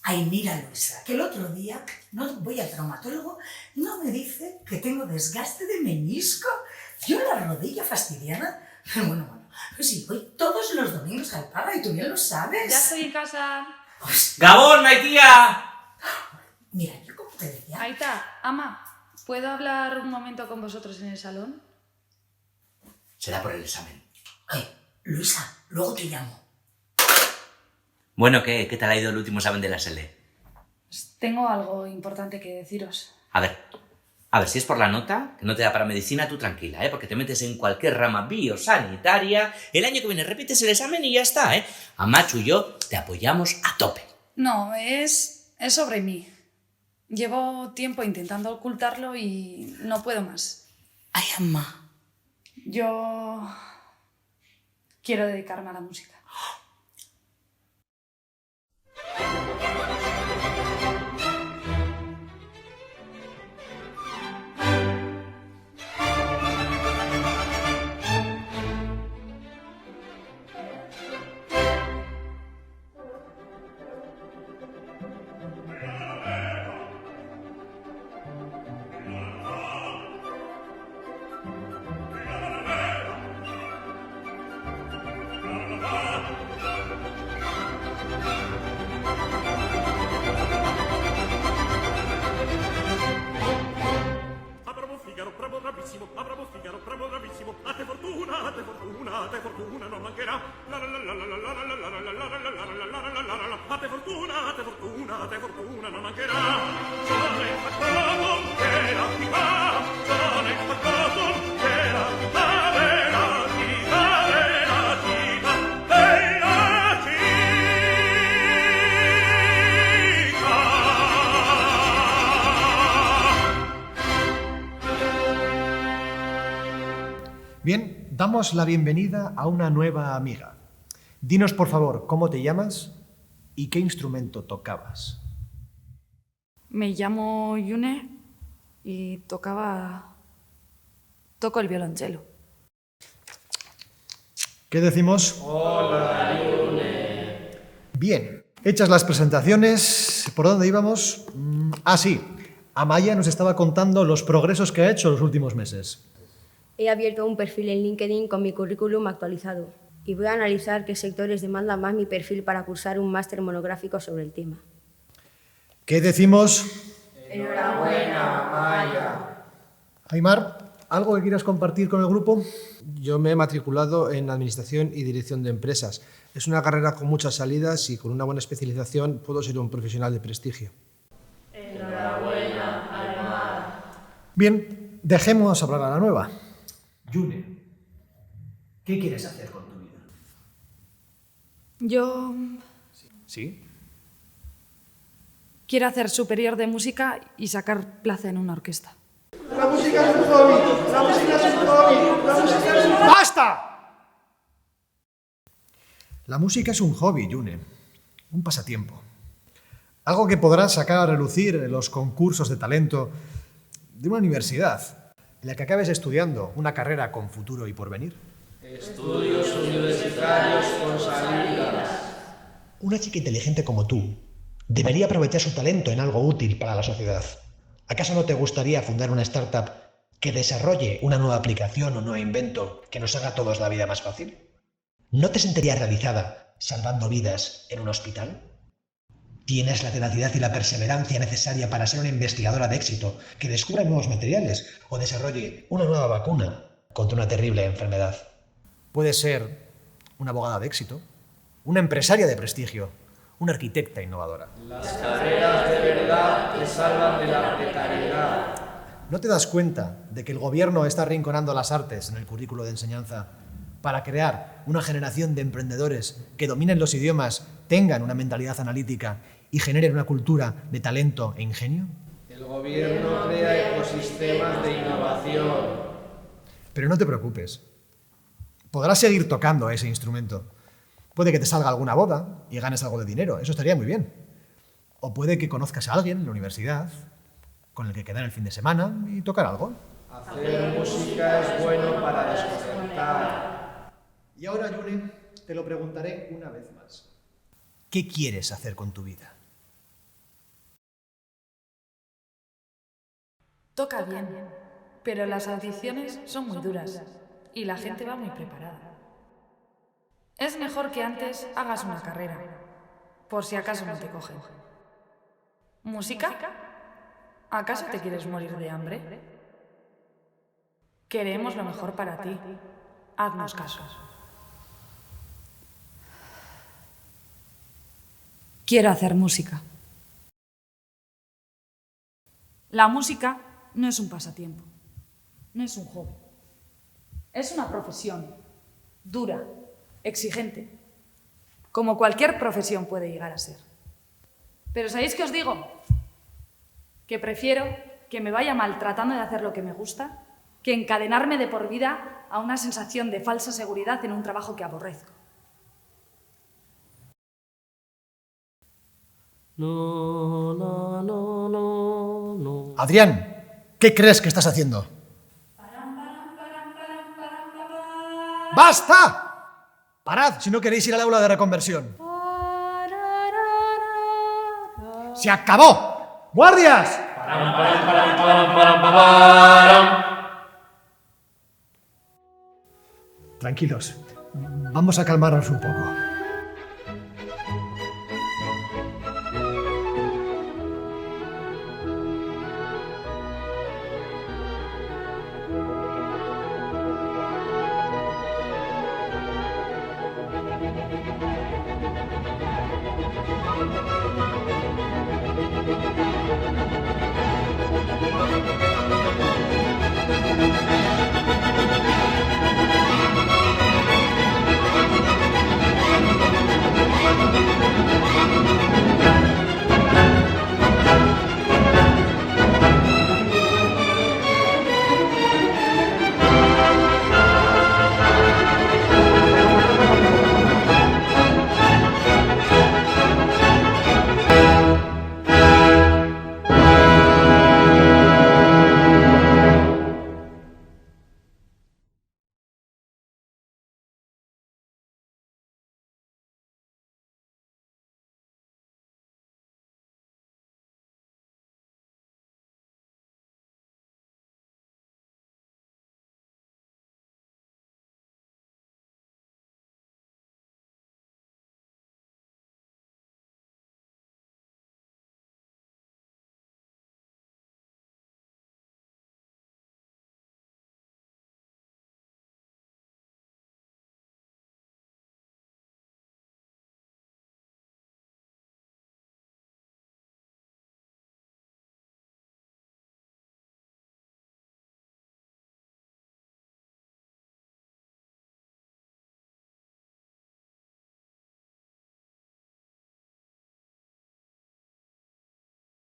Ay, mira, Luisa, que el otro día no voy al traumatólogo y no me dice que tengo desgaste de menisco. Yo la rodilla fastidiada. Pero bueno, pues sí, voy todos los domingos al Papa y tú bien lo sabes. Ya estoy en casa. Hostia. ¡Gabón, Maitía! Mira, yo como te decía... Aita, ama, ¿puedo hablar un momento con vosotros en el salón? Será por el examen. Luisa, luego te llamo. Bueno, ¿qué tal ha ido el último examen de la SL? Pues tengo algo importante que deciros. A ver, si es por la nota, que no te da para medicina, tú tranquila, porque te metes en cualquier rama biosanitaria, el año que viene repites el examen y ya está, A Machu y yo te apoyamos a tope. No, es sobre mí. Llevo tiempo intentando ocultarlo y no puedo más. Ay, Ama. Yo quiero dedicarme a la música. Bien, damos la bienvenida a una nueva amiga. Dinos, por favor, ¿cómo te llamas y qué instrumento tocabas? Me llamo Yune y toco el violonchelo. ¿Qué decimos? Hola, Yune. Bien, hechas las presentaciones, ¿por dónde íbamos? Sí, Amaya nos estaba contando los progresos que ha hecho los últimos meses. He abierto un perfil en LinkedIn con mi currículum actualizado y voy a analizar qué sectores demandan más mi perfil para cursar un máster monográfico sobre el tema. ¿Qué decimos? Enhorabuena, Amaya. Aymar, ¿algo que quieras compartir con el grupo? Yo me he matriculado en Administración y Dirección de Empresas. Es una carrera con muchas salidas y con una buena especialización puedo ser un profesional de prestigio. Enhorabuena, Aymar. Bien, dejemos hablar a la nueva. Yune, ¿qué quieres hacer con tu vida? Yo ¿Sí? quiero hacer superior de música y sacar plaza en una orquesta. La música es un hobby. La música es un hobby. La música es un hobby. ¡Basta! La música es un hobby, Yune, un pasatiempo. Algo que podrás sacar a relucir en los concursos de talento de una universidad en la que acabes estudiando una carrera con futuro y porvenir. Estudios universitarios con salidas. Una chica inteligente como tú debería aprovechar su talento en algo útil para la sociedad. ¿Acaso no te gustaría fundar una startup que desarrolle una nueva aplicación o nuevo invento que nos haga a todos la vida más fácil? ¿No te sentirías realizada salvando vidas en un hospital? ¿Tienes la tenacidad y la perseverancia necesaria para ser una investigadora de éxito que descubra nuevos materiales o desarrolle una nueva vacuna contra una terrible enfermedad? Puedes ser una abogada de éxito, una empresaria de prestigio, una arquitecta innovadora. Las carreras de verdad te salvan de la precariedad. ¿No te das cuenta de que el gobierno está arrinconando las artes en el currículo de enseñanza para crear una generación de emprendedores que dominen los idiomas, tengan una mentalidad analítica y generen una cultura de talento e ingenio? El gobierno crea ecosistemas de innovación. Pero no te preocupes. Podrás seguir tocando ese instrumento. Puede que te salga alguna boda y ganes algo de dinero. Eso estaría muy bien. O puede que conozcas a alguien en la universidad con el que quedar el fin de semana y tocar algo. Hacer música es bueno para desconectar. Y ahora, Yune, te lo preguntaré una vez más. ¿Qué quieres hacer con tu vida? Toca bien, pero las audiciones son muy duras y la gente va muy preparada. Es mejor que antes hagas una carrera, por si acaso no te cogen. ¿Música? ¿Acaso te quieres morir de hambre? Queremos lo mejor para ti. Haznos caso. Quiero hacer música. La música no es un pasatiempo, no es un hobby. Es una profesión dura, exigente, como cualquier profesión puede llegar a ser. Pero ¿sabéis qué os digo? Que prefiero que me vaya mal tratando de hacer lo que me gusta que encadenarme de por vida a una sensación de falsa seguridad en un trabajo que aborrezco. Adrián, ¿qué crees que estás haciendo? ¡Basta! Parad, si no queréis ir al aula de reconversión. ¡Se acabó! ¡Guardias! Tranquilos, vamos a calmarnos un poco.